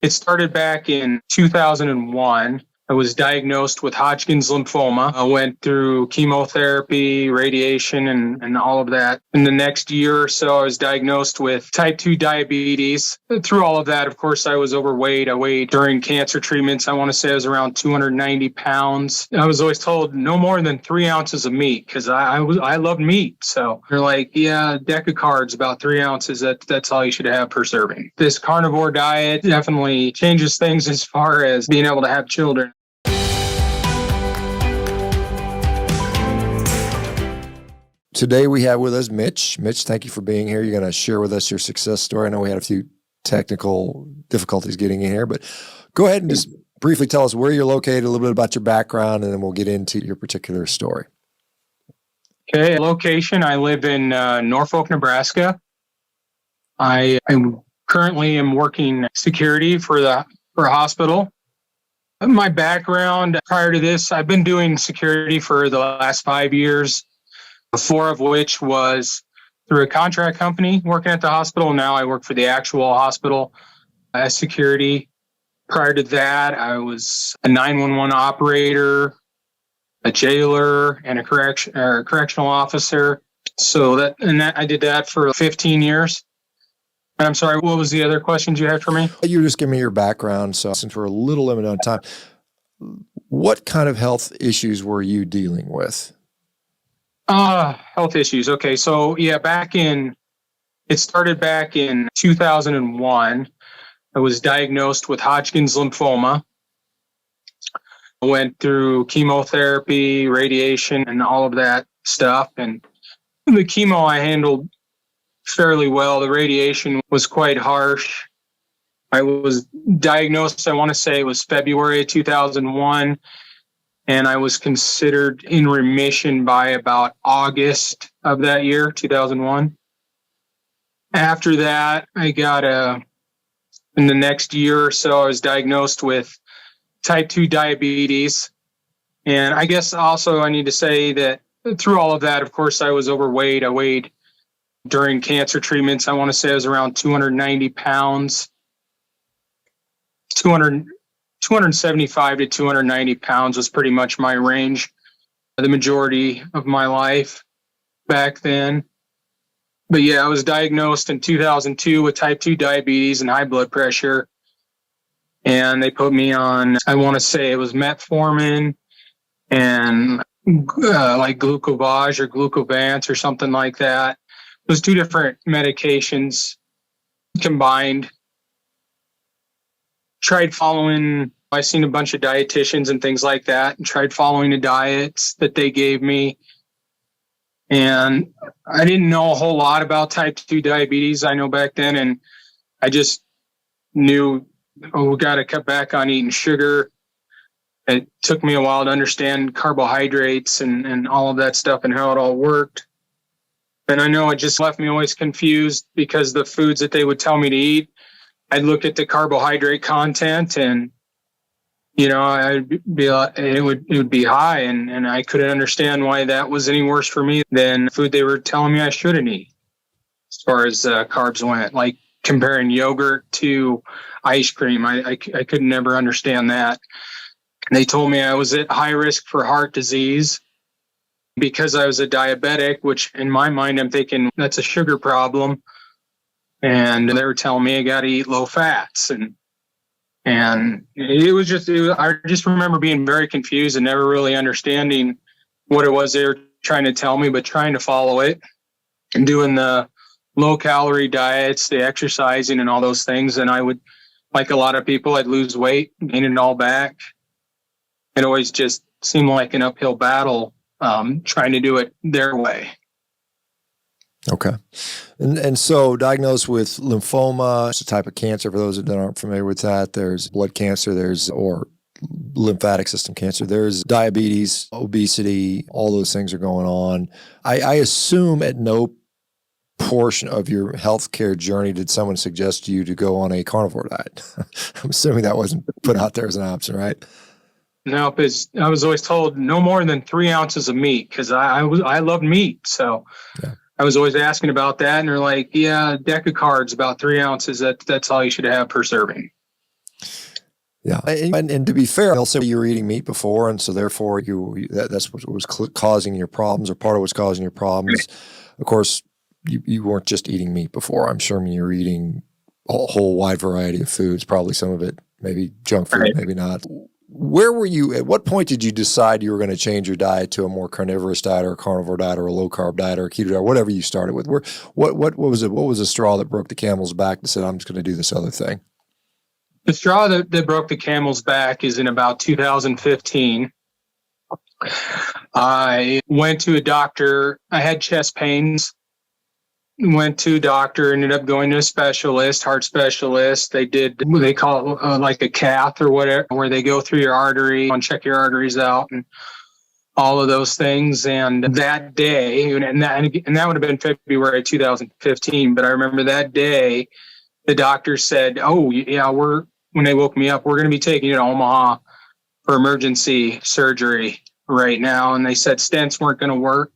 It started back in 2001. I was diagnosed with Hodgkin's lymphoma. I went through chemotherapy, radiation, and all of that. In the next year or so, I was diagnosed with type 2 diabetes. Through all of that, of course, I was overweight. I weighed during cancer treatments, I want to say I was around 290 pounds. I was always told no more than 3 ounces of meat because I loved meat. So they're like, yeah, a deck of cards, about 3 ounces. That's all you should have per serving. This carnivore diet definitely changes things as far as being able to have children. Today we have with us Mitch. Mitch, thank you for being here. You're going to share with us your success story. I know we had a few technical difficulties getting in here, but go ahead and just briefly tell us where you're located, a little bit about your background, and then we'll get into your particular story. Okay, location, I live in Norfolk, Nebraska. I currently am working security for a hospital. My background prior to this, I've been doing security for the last 5 years. 4 of which was through a contract company working at the hospital. Now I work for the actual hospital as security. Prior to that, I was a 911 operator, a jailer, and a correctional officer. I did that for 15 years. And I'm sorry, what was the other questions you had for me? You just give me your background. So since we're a little limited on time, what kind of health issues were you dealing with? Health issues. Okay. So yeah, it started back in 2001. I was diagnosed with Hodgkin's lymphoma. I went through chemotherapy, radiation, and all of that stuff. And the chemo I handled fairly well. The radiation was quite harsh. I was diagnosed, I want to say it was February 2001. And I was considered in remission by about August of that year, 2001. After that, in the next year or so, I was diagnosed with type 2 diabetes. And I guess also I need to say that through all of that, of course, I was overweight. I weighed during cancer treatments, I want to say I was around 290 pounds. 275 to 290 pounds was pretty much my range the majority of my life back then. But yeah, I was diagnosed in 2002 with type 2 diabetes and high blood pressure. And they put me on, I want to say it was metformin and like glucovage or glucovance or something like that. It was 2 different medications combined. I seen a bunch of dietitians and things like that and tried following the diets that they gave me. And I didn't know a whole lot about type 2 diabetes. I know back then, and I just knew, we got to cut back on eating sugar. It took me a while to understand carbohydrates and all of that stuff and how it all worked. And I know it just left me always confused because the foods that they would tell me to eat, I'd look at the carbohydrate content and, it would be high and I couldn't understand why that was any worse for me than food they were telling me I shouldn't eat as far as carbs went, like comparing yogurt to ice cream. I could never understand that. They told me I was at high risk for heart disease because I was a diabetic, which in my mind, I'm thinking that's a sugar problem. And they were telling me I got to eat low fats. And I just remember being very confused and never really understanding what it was they were trying to tell me, but trying to follow it and doing the low calorie diets, the exercising and all those things. And I would, like a lot of people, I'd lose weight, gain it all back. It always just seemed like an uphill battle, trying to do it their way. Okay. And so diagnosed with lymphoma, it's a type of cancer for those that aren't familiar with that. There's blood cancer, or lymphatic system cancer. There's diabetes, obesity, all those things are going on. I assume at no portion of your healthcare journey did someone suggest to you to go on a carnivore diet. I'm assuming that wasn't put out there as an option, right? No, because I was always told no more than 3 ounces of meat because I loved meat. So yeah. I was always asking about that, and they're like, yeah, a deck of cards, about 3 ounces. That's all you should have per serving. Yeah. And to be fair, they'll say you were eating meat before, and so therefore that's what was causing your problems, or part of what's causing your problems. Of course, you weren't just eating meat before. I'm sure you were eating a whole wide variety of foods, probably some of it maybe junk food, Right. maybe not. Where were you? At what point did you decide you were going to change your diet to a more carnivorous diet or a carnivore diet or a low carb diet or a keto diet, whatever you started with? What was it? What was the straw that broke the camel's back that said, I'm just going to do this other thing? The straw that broke the camel's back is in about 2015. I went to a doctor. I had chest pains. Went to a doctor, ended up going to a specialist, heart specialist. They call it like a cath or whatever, where they go through your artery and check your arteries out and all of those things. And that day, and that would have been February 2015. But I remember that day, the doctor said, "Oh, yeah, when they woke me up, we're going to be taking you to Omaha for emergency surgery right now." And they said stents weren't going to work.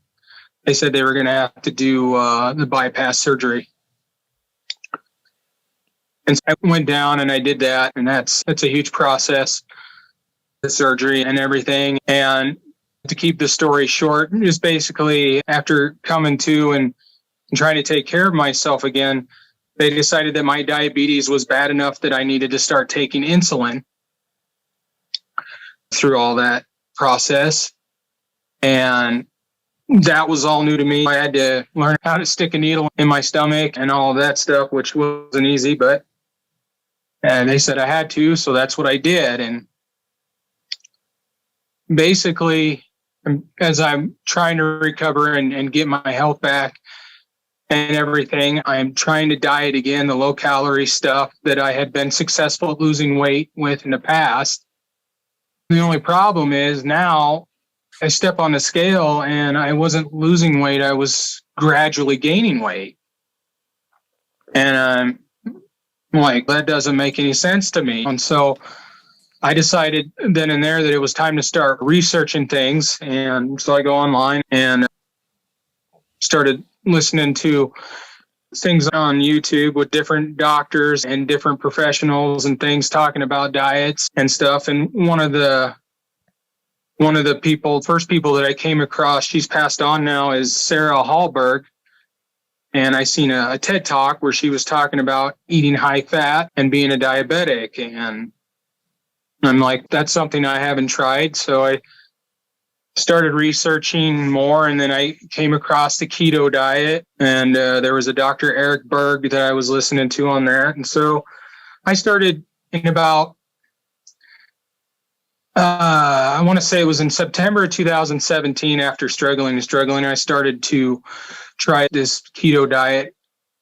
They said they were going to have to do the bypass surgery. And so I went down and I did that. And that's a huge process, the surgery and everything. And to keep the story short, just basically after coming to and trying to take care of myself again, they decided that my diabetes was bad enough that I needed to start taking insulin through all that process. And that was all new to me. I had to learn how to stick a needle in my stomach and all of that stuff, which wasn't easy, but they said I had to, so that's what I did. And basically, as I'm trying to recover and get my health back and everything, I'm trying to diet again, the low-calorie stuff that I had been successful at losing weight with in the past. The only problem is now I step on the scale and I wasn't losing weight. I was gradually gaining weight. And I'm like, that doesn't make any sense to me. And so I decided then and there that it was time to start researching things. And so I go online and started listening to things on YouTube with different doctors and different professionals and things talking about diets and stuff. And one of the first people that I came across, she's passed on now, is Sarah Hallberg. And I seen a TED Talk where she was talking about eating high fat and being a diabetic. And I'm like, that's something I haven't tried. So I started researching more, and then I came across the keto diet, and there was a Dr. Eric Berg that I was listening to on that. And so I started in about I want to say it was in September 2017. After struggling, I started to try this keto diet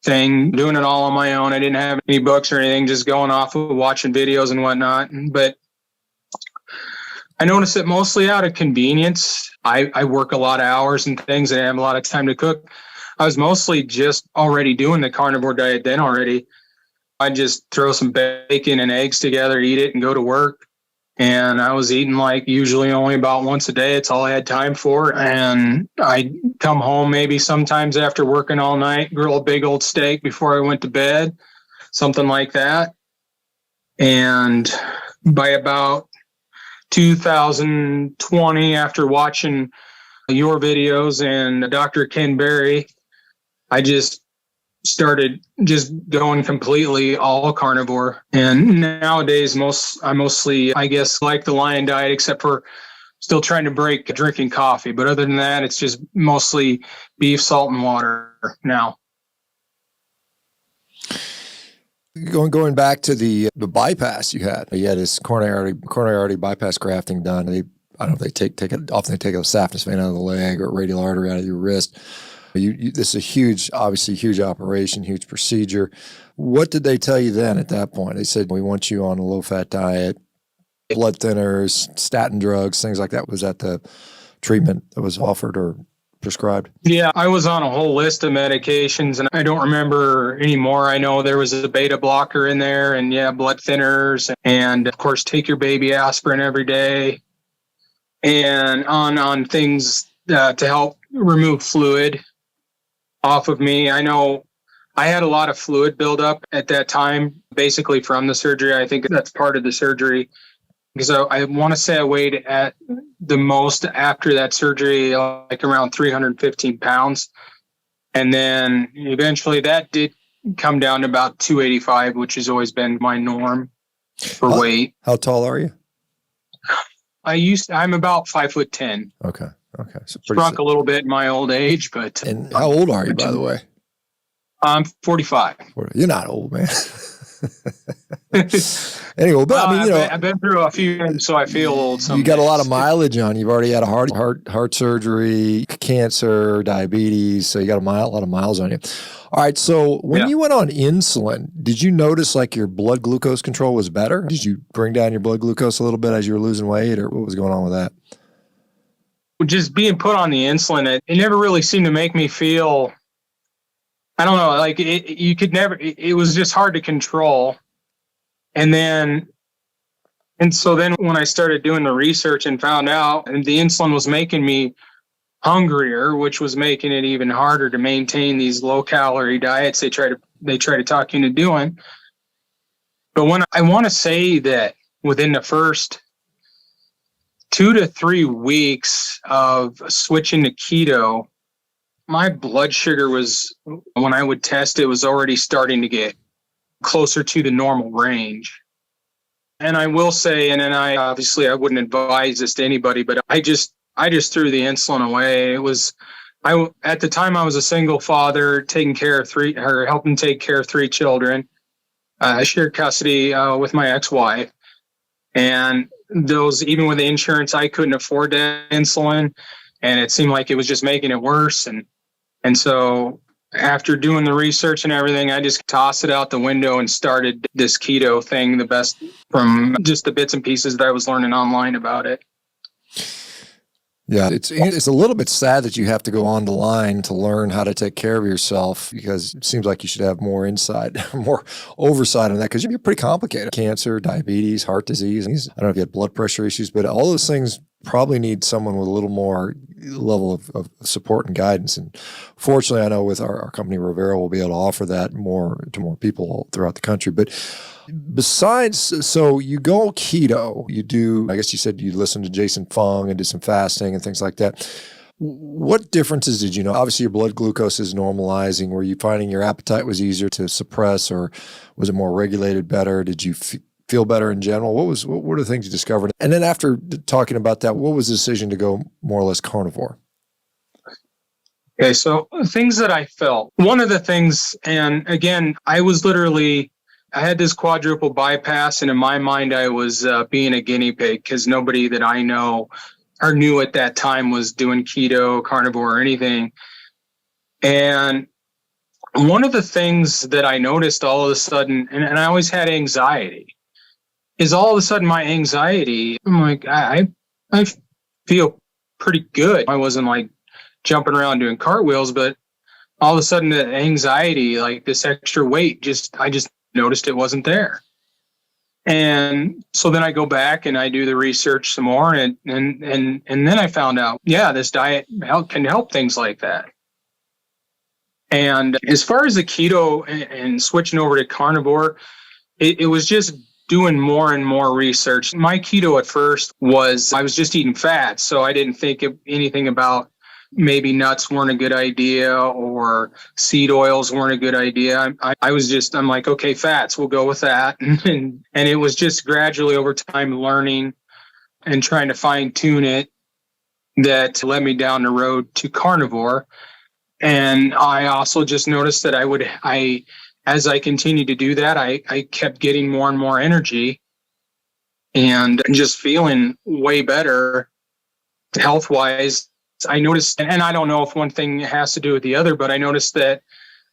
thing, doing it all on my own. I didn't have any books or anything, just going off of watching videos and whatnot. But I noticed it mostly out of convenience. I work a lot of hours and things, and I have a lot of time to cook. I was mostly just already doing the carnivore diet then already. I'd just throw some bacon and eggs together, eat it, and go to work. And I was eating like usually only about once a day. It's all I had time for. And I'd come home maybe sometimes after working all night, grill a big old steak before I went to bed, something like that. And by about 2020, after watching your videos and Dr. Ken Berry, I just started just going completely all carnivore. And nowadays, I mostly, I guess, like the Lion diet, except for still trying to break drinking coffee. But other than that, it's just mostly beef, salt, and water now. Going back to the bypass you had this coronary artery bypass grafting done. I don't know if they take a saphenous vein out of the leg or radial artery out of your wrist. This is obviously huge operation, huge procedure. What did they tell you then at that point? They said, we want you on a low-fat diet, blood thinners, statin drugs, things like that. Was that the treatment that was offered or prescribed? Yeah, I was on a whole list of medications, and I don't remember anymore. I know there was a beta blocker in there, and blood thinners, and of course, take your baby aspirin every day, and on things to help remove fluid off of me. I know I had a lot of fluid buildup at that time, basically from the surgery. I think that's part of the surgery because I want to say I weighed at the most after that surgery, like around 315 pounds. And then eventually that did come down to about 285, which has always been my norm for weight. How tall are you? I'm about 5'10". Okay. So Shrunk a little bit in my old age, but. And how old are you, by the way? I'm 45. You're not old, man. Anyway, but I mean, I've been through a few things, so I feel old. You got a lot of mileage on. You've already had a heart surgery, cancer, diabetes, so you got a lot of miles on you. All right, so when you went on insulin, did you notice like your blood glucose control was better? Did you bring down your blood glucose a little bit as you were losing weight, or what was going on with that? Just being put on the insulin, it never really seemed to make me feel, I don't know, like it was just hard to control. And so then when I started doing the research and found out and the insulin was making me hungrier, which was making it even harder to maintain these low calorie diets they try to talk you into doing. But when I want to say that within the first 2 to 3 weeks of switching to keto, my blood sugar was, when I would test, it was already starting to get closer to the normal range. And I will say, and then I wouldn't advise this to anybody, but I just threw the insulin away. At the time I was a single father, helping take care of 3 children. I shared custody with my ex-wife, and even with the insurance, I couldn't afford that insulin, and it seemed like it was just making it worse. And so after doing the research and everything, I just tossed it out the window and started this keto thing, the best from just the bits and pieces that I was learning online about it. Yeah, it's a little bit sad that you have to go on the line to learn how to take care of yourself, because it seems like you should have more insight, more oversight on that, because you're pretty complicated. Cancer, diabetes, heart disease. I don't know if you had blood pressure issues, but all those things probably need someone with a little more level of support and guidance. And fortunately, I know with our company, Revero, we'll be able to offer that to more people throughout the country. But besides, so you go keto, I guess you said you listened to Jason Fung and did some fasting and things like that. What differences did you know? Obviously, your blood glucose is normalizing. Were you finding your appetite was easier to suppress, or was it more regulated better? Did you feel better in general? What were the things you discovered? And then after talking about that, what was the decision to go more or less carnivore? Okay, so things that I felt. One of the things, and again, I had this quadruple bypass, and in my mind, I was being a guinea pig because nobody that I know or knew at that time was doing keto, carnivore, or anything. And one of the things that I noticed all of a sudden, and I always had anxiety, is all of a sudden my anxiety, I'm like, I feel pretty good. I wasn't like jumping around doing cartwheels, but all of a sudden the anxiety, like this extra weight, I just noticed it wasn't there. And so then I go back and I do the research some more, and then I found out, this diet can help things like that. And as far as the keto and switching over to carnivore, it was just doing more and more research. My keto at first I was just eating fat, so I didn't think of anything about maybe nuts weren't a good idea or seed oils weren't a good idea. I'm like, okay, fats, we'll go with that. And it was just gradually over time learning and trying to fine tune it that led me down the road to carnivore. And I also just noticed that as I continued to do that, I kept getting more and more energy and just feeling way better health-wise. I noticed, and I don't know if one thing has to do with the other, but I noticed that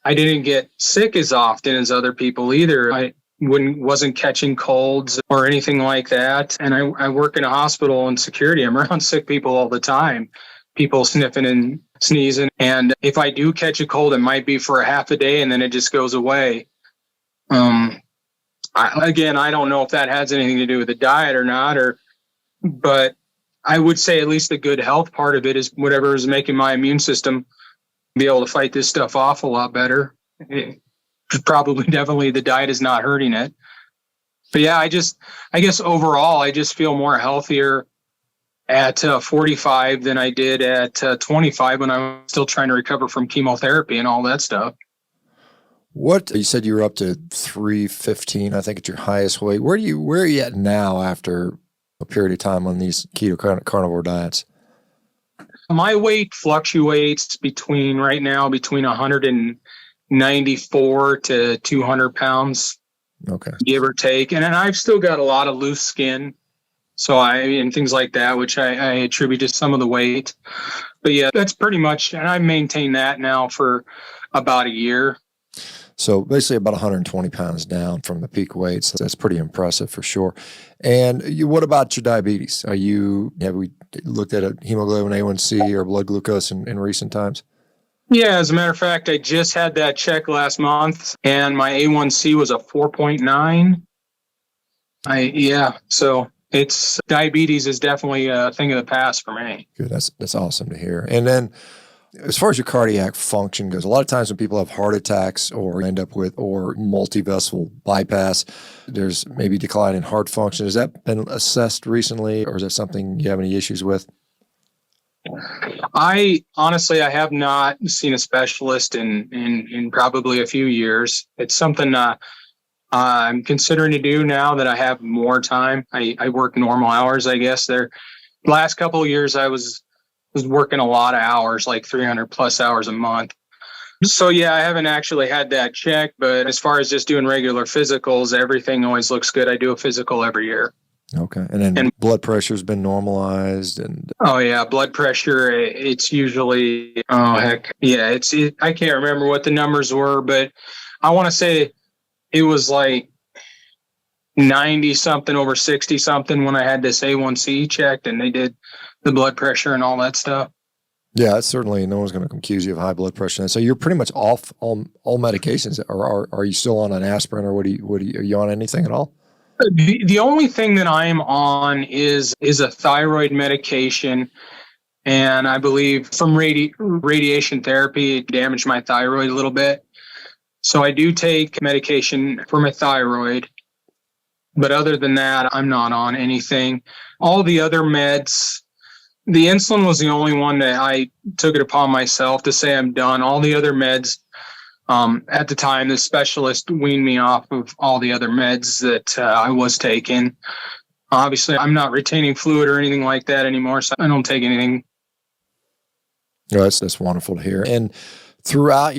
I didn't get sick as often as other people either. I wasn't catching colds or anything like that. And I work in a hospital in security. I'm around sick people all the time, people sniffing and sneezing. And if I do catch a cold, it might be for a half a day and then it just goes away. I don't know if that has anything to do with the diet or not, but I would say at least the good health part of it is whatever is making my immune system be able to fight this stuff off a lot better. probably definitely the diet is not hurting it. But yeah, I guess overall, I just feel more healthier at 45 than I did at 25 when I was still trying to recover from chemotherapy and all that stuff. What you said you were up to 315, I think, at your highest weight. Where are you at now after a period of time on these carnivore diets? My weight fluctuates right now between 194 to 200 pounds, Okay. give or take. And then I've still got a lot of loose skin. And things like that, which I attribute to some of the weight. But yeah, that's pretty much, and I maintain that now for about a year. So basically about 120 pounds down from the peak weight. So that's pretty impressive for sure. And what about your diabetes? Have we looked at a hemoglobin A1C or blood glucose in recent times? Yeah, as a matter of fact, I just had that check last month and my A1C was a 4.9. So it's diabetes is definitely a thing of the past for me. Good. That's awesome to hear. And then as far as your cardiac function goes, a lot of times when people have heart attacks or end up with or multivessel bypass, there's maybe decline in heart function. Has that been assessed recently, or is that something you have any issues with? I have not seen a specialist in probably a few years. It's something I'm considering to do now that I have more time. I work normal hours, I guess. The last couple of years, I was working a lot of hours, like 300 plus hours a month. So yeah, I haven't actually had that checked, but as far as just doing regular physicals, everything always looks good. I do a physical every year. Okay. And then blood pressure's been normalized and oh yeah, blood pressure, it's usually, oh heck. Yeah, I can't remember what the numbers were, but I want to say it was like 90 something over 60 something when I had this A1C checked and they did the blood pressure and all that stuff. yeah, it's certainly no one's going to accuse you of high blood pressure. And so you're pretty much off all medications. Or are you still on an aspirin, or are you on anything at all? The only thing that I am on is a thyroid medication. And I believe from radiation therapy, it damaged my thyroid a little bit. So I do take medication for my thyroid. But other than that, I'm not on anything. All the other meds, the insulin was the only one that I took it upon myself to say I'm done. All the other meds, at the time, the specialist weaned me off of all the other meds that I was taking. Obviously, I'm not retaining fluid or anything like that anymore, so I don't take anything. No, that's wonderful to hear. And throughout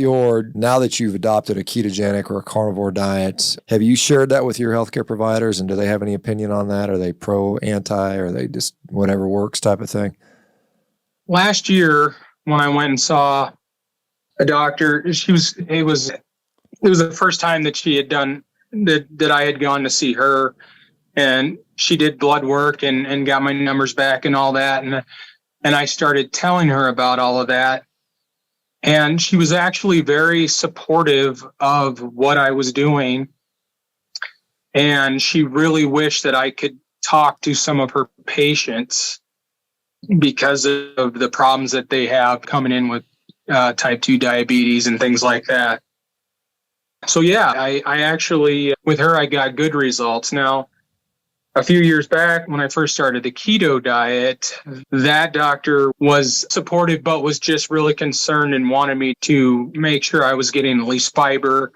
now that you've adopted a ketogenic or a carnivore diet, have you shared that with your healthcare providers, and do they have any opinion on that? Are they pro, anti, or are they just whatever works type of thing? Last year, when I went and saw a doctor, it was the first time that she had done that I had gone to see her, and she did blood work and got my numbers back and all that. And I started telling her about all of that. And she was actually very supportive of what I was doing. And she really wished that I could talk to some of her patients because of the problems that they have coming in with type 2 diabetes and things like that. So yeah, I actually, with her, I got good results. Now, a few years back, when I first started the keto diet, that doctor was supportive, but was just really concerned and wanted me to make sure I was getting at least fiber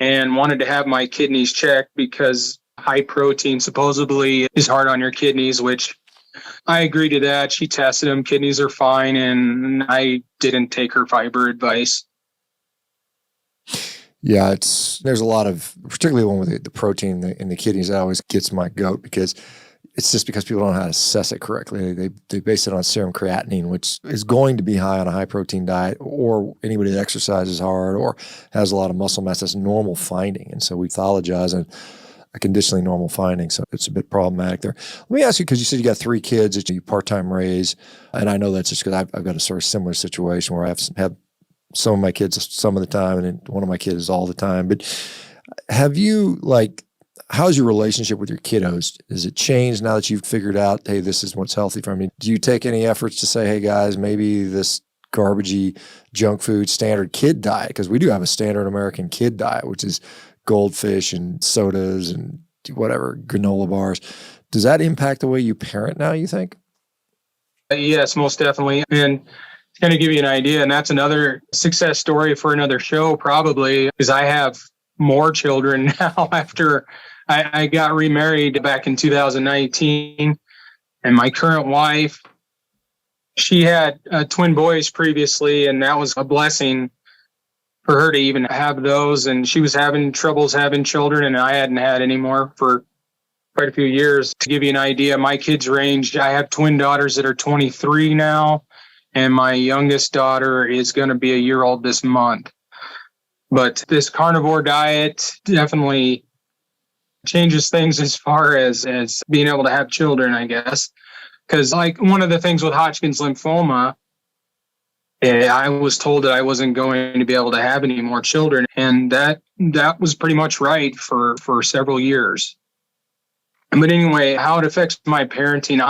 and wanted to have my kidneys checked because high protein supposedly is hard on your kidneys, which I agree to that. She tested them. Kidneys are fine. And I didn't take her fiber advice. Yeah, there's a lot of, particularly one with the protein in the kidneys, that always gets my goat because it's just because people don't know how to assess it correctly. They base it on serum creatinine, which is going to be high on a high protein diet, or anybody that exercises hard or has a lot of muscle mass. That's normal finding. And so we pathologize a conditionally normal finding. So it's a bit problematic there. Let me ask you, because you said you got 3 kids that you part-time raise, and I know that's just because I've got a sort of similar situation where I have some of my kids some of the time, and then one of my kids is all the time. But have you, how's your relationship with your kiddos? Has it changed now that you've figured out, hey, this is what's healthy for me? Do you take any efforts to say, hey, guys, maybe this garbagey junk food standard kid diet, because we do have a standard American kid diet, which is goldfish and sodas and whatever, granola bars. Does that impact the way you parent now, you think? Yes, most definitely. And to kind of give you an idea, and that's another success story for another show, probably, because I have more children now after I got remarried back in 2019. And my current wife, she had twin boys previously, and that was a blessing for her to even have those. And she was having troubles having children, and I hadn't had any more for quite a few years. To give you an idea, my kids range, I have twin daughters that are 23 now, and my youngest daughter is going to be a year old this month. But this carnivore diet definitely changes things as far as being able to have children, I guess. Because like one of the things with Hodgkin's lymphoma, I was told that I wasn't going to be able to have any more children. And that was pretty much right for several years. But anyway, how it affects my parenting,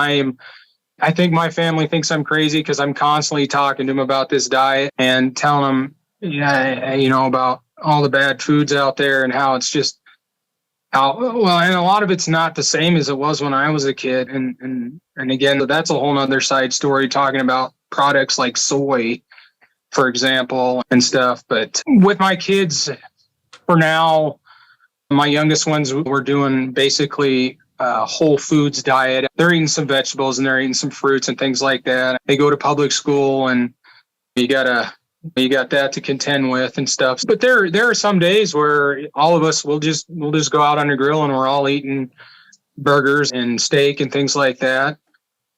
I think my family thinks I'm crazy because I'm constantly talking to them about this diet and telling them, about all the bad foods out there and how it's just and a lot of it's not the same as it was when I was a kid. And again, that's a whole nother side story, talking about products like soy, for example, and stuff. But with my kids, for now, my youngest ones, we're doing basically whole foods diet. They're eating some vegetables and they're eating some fruits and things like that. They go to public school, and you got that to contend with and stuff. But there are some days where all of us we'll just go out on the grill and we're all eating burgers and steak and things like that.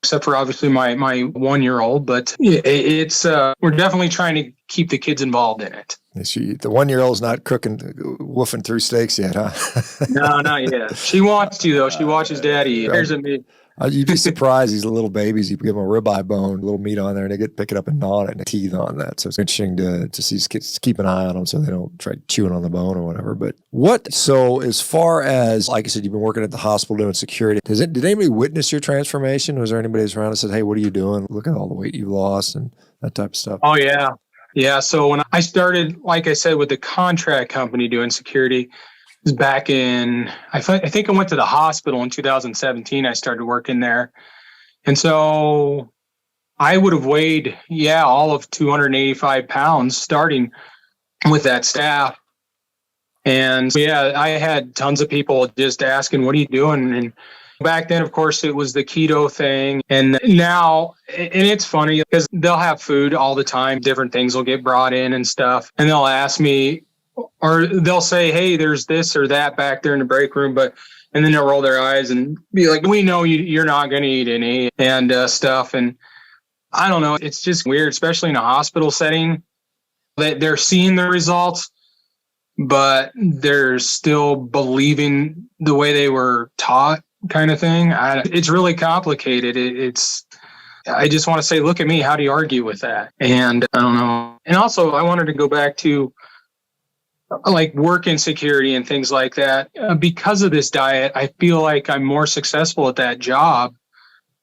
Except for obviously my 1-year-old, but it's we're definitely trying to keep the kids involved in it. The 1-year-old's not woofing through steaks yet, huh? No, not yet. She wants to, though. She watches Daddy eat. There's a me. You'd be surprised. These little babies, you give them a ribeye bone, a little meat on there, and they pick it up and gnaw on it and teeth on that. So it's interesting to see, keep an eye on them so they don't try chewing on the bone or whatever. But so as far as, like I said, you've been working at the hospital doing security. Did anybody witness your transformation? Was there anybody that's around and said, hey, what are you doing? Look at all the weight you've lost and that type of stuff. Oh, yeah. Yeah. So when I started, like I said, with the contract company doing security, it was back in, I think I went to the hospital in 2017. I started working there. And so I would have weighed, all of 285 pounds starting with that staff. And I had tons of people just asking, what are you doing? And back then, of course, it was the keto thing. And now, and it's funny because they'll have food all the time. Different things will get brought in and stuff. And they'll ask me, or they'll say, hey, there's this or that back there in the break room. And then they'll roll their eyes and be like, we know you're not going to eat any and stuff. And I don't know. It's just weird, especially in a hospital setting, that they're seeing the results, but they're still believing the way they were taught, kind of thing. It's really complicated. I just want to say, look at me. How do you argue with that? And I don't know. And also, I wanted to go back to like work insecurity and things like that. Because of this diet, I feel like I'm more successful at that job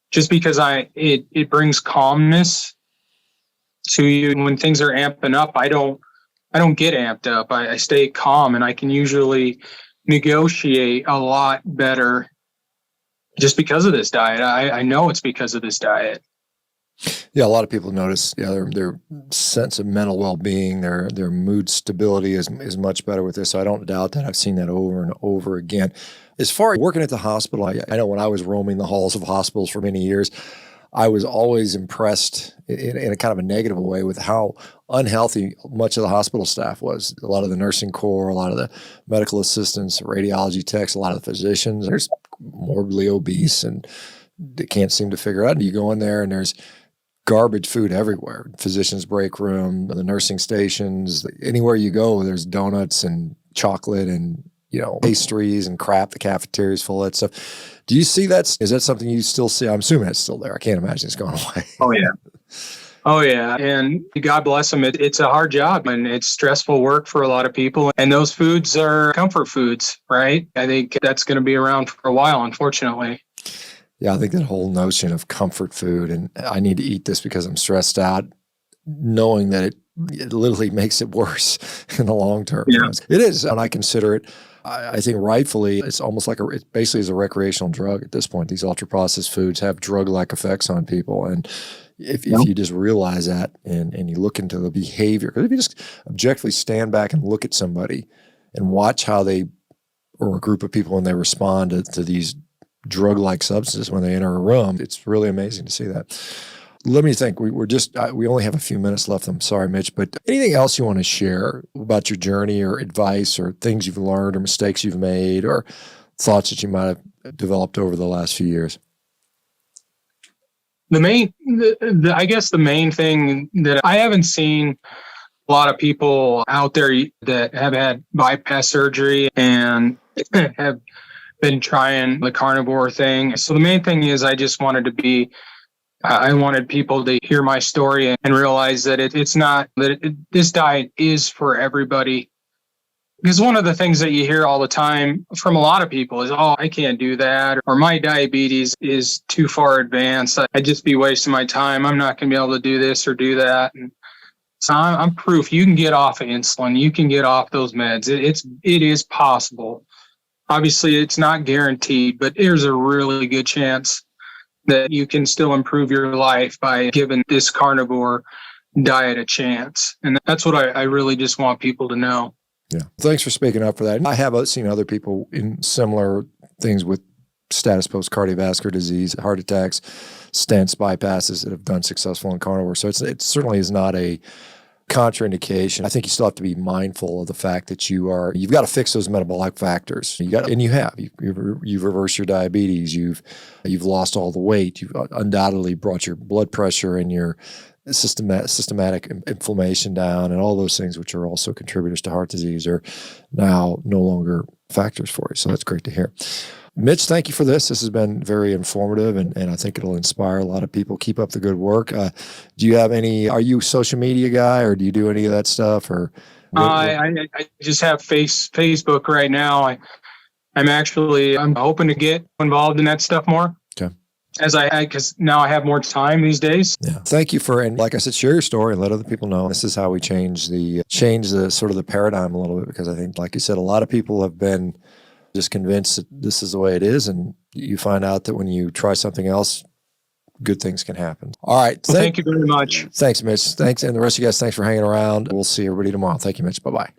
just because it brings calmness to you. When things are amping up, I don't get amped up. I stay calm, and I can usually negotiate a lot better just because of this diet. I know it's because of this diet. Yeah, a lot of people notice their sense of mental well-being, their mood stability is much better with this. So I don't doubt that. I've seen that over and over again. As far as working at the hospital, I know when I was roaming the halls of hospitals for many years, I was always impressed in a kind of a negative way with how unhealthy much of the hospital staff was. A lot of the nursing corps, a lot of the medical assistants, radiology techs, a lot of the physicians, there's morbidly obese and they can't seem to figure out. You go in there and there's garbage food everywhere. Physicians' break room, the nursing stations, anywhere you go, there's donuts and chocolate and pastries and crap. The cafeteria's full of that stuff. Do you see that? Is that something you still see? I'm assuming it's still there. I can't imagine it's gone away. Oh, yeah. Oh, yeah. And God bless them. It's a hard job and it's stressful work for a lot of people. And those foods are comfort foods, right? I think that's going to be around for a while, unfortunately. Yeah, I think that whole notion of comfort food and I need to eat this because I'm stressed out, knowing that it literally makes it worse in the long term. Yeah. It is, and I consider it, I think rightfully, it's almost like it basically is a recreational drug at this point. These ultra-processed foods have drug-like effects on people. And if you just realize that and you look into the behavior, because if you just objectively stand back and look at somebody and watch how they, or a group of people when they respond to these drug-like substances when they enter a room, it's really amazing to see that. Let me think. We only have a few minutes left. I'm sorry, Mitch, but anything else you want to share about your journey or advice or things you've learned or mistakes you've made or thoughts that you might have developed over the last few years? I guess the main thing that I haven't seen a lot of people out there that have had bypass surgery and have been trying the carnivore thing. So the main thing is I wanted people to hear my story and realize that it's not that this diet is for everybody. Because one of the things that you hear all the time from a lot of people is, oh, I can't do that, or my diabetes is too far advanced. I'd just be wasting my time. I'm not going to be able to do this or do that. And so I'm proof you can get off of insulin. You can get off those meds. It is possible. Obviously, it's not guaranteed, but there's a really good chance that you can still improve your life by giving this carnivore diet a chance. And that's what I really just want people to know. Yeah. Thanks for speaking up for that. I have seen other people in similar things with status post cardiovascular disease, heart attacks, stents, bypasses that have done successful in carnivore. So it certainly is not a contraindication. I think you still have to be mindful of the fact that you've got to fix those metabolic factors. You've reversed your diabetes. You've lost all the weight. You've undoubtedly brought your blood pressure and your systematic inflammation down, and all those things, which are also contributors to heart disease, are now no longer factors for you. So that's great to hear. Mitch, thank you for this. This has been very informative, and I think it'll inspire a lot of people. Keep up the good work. Are you a social media guy, or do you do any of that stuff? Or I just have Facebook right now. I'm hoping to get involved in that stuff more. Okay. Because now I have more time these days. Yeah. Thank you and like I said, share your story and let other people know. This is how we change the sort of the paradigm a little bit, because I think, like you said, a lot of people have been just convinced that this is the way it is, and you find out that when you try something else, good things can happen. All right. Well, thank you very much. Thanks, Mitch. Thanks. And the rest of you guys, thanks for hanging around. We'll see everybody tomorrow. Thank you, Mitch. Bye-bye.